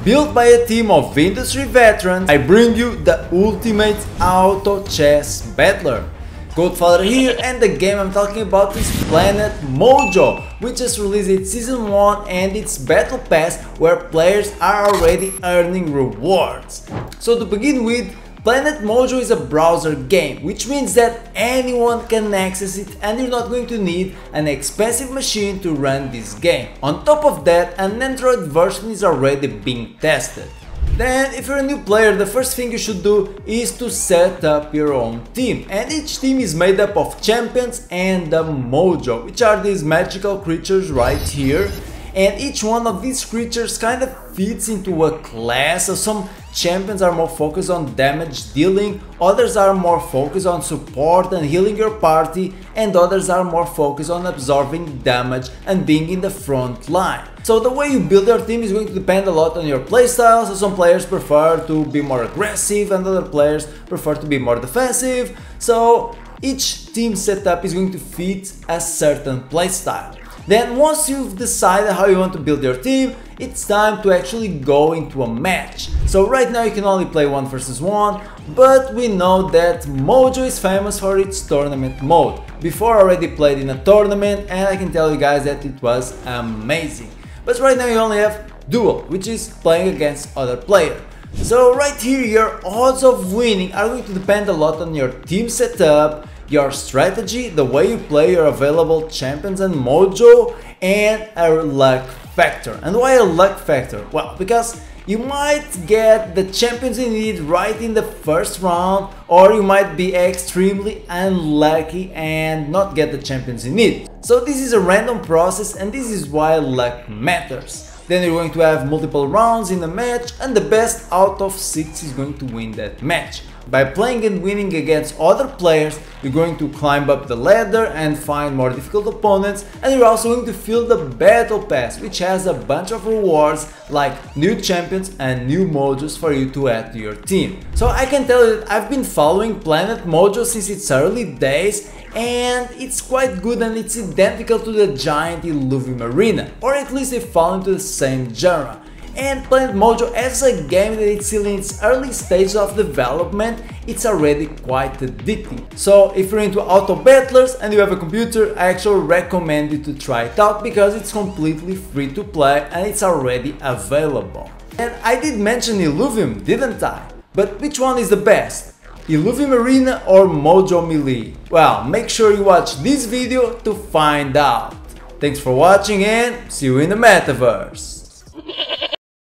built by a team of industry veterans, I bring you the ultimate auto chess battler. Godfather here, and the game I'm talking about is Planet Mojo, which just released its Season 1 and its Battle Pass, where players are already earning rewards. So to begin with, Planet Mojo is a browser game, which means that anyone can access it and you're not going to need an expensive machine to run this game. On top of that, an Android version is already being tested. Then, if you're a new player, the first thing you should do is to set up your own team. And each team is made up of champions and the Mojo, which are these magical creatures right here. And each one of these creatures kind of fits into a class. So some champions are more focused on damage dealing, others are more focused on support and healing your party, and others are more focused on absorbing damage and being in the front line. So the way you build your team is going to depend a lot on your playstyle. So some players prefer to be more aggressive and other players prefer to be more defensive. So each team setup is going to fit a certain playstyle. Then once you've decided how you want to build your team, it's time to actually go into a match. So right now you can only play 1 versus 1, but we know that Mojo is famous for its tournament mode. Before I already played in a tournament and I can tell you guys that it was amazing. But right now you only have duel, which is playing against other players. So right here your odds of winning are going to depend a lot on your team setup, your strategy, the way you play your available champions and Mojo, and a luck factor. And why a luck factor? Well, because you might get the champions you need right in the first round, or you might be extremely unlucky and not get the champions you need. So this is a random process and this is why luck matters. Then you're going to have multiple rounds in a match and the best out of 6 is going to win that match. By playing and winning against other players, you're going to climb up the ladder and find more difficult opponents, and you're also going to fill the Battle Pass, which has a bunch of rewards like new champions and new Mojos for you to add to your team. So I can tell you that I've been following Planet Mojo since its early days, and it's quite good and it's identical to the giant Illuvium Arena, or at least they fall into the same genre. And Planet Mojo, as a game that it's still in its early stage of development, it's already quite addicting. So if you're into auto battlers and you have a computer, I actually recommend you to try it out because it's completely free to play and it's already available. And I did mention Illuvium, didn't I? But which one is the best? Illuvium Arena or Mojo Melee? Well, make sure you watch this video to find out. Thanks for watching and see you in the metaverse.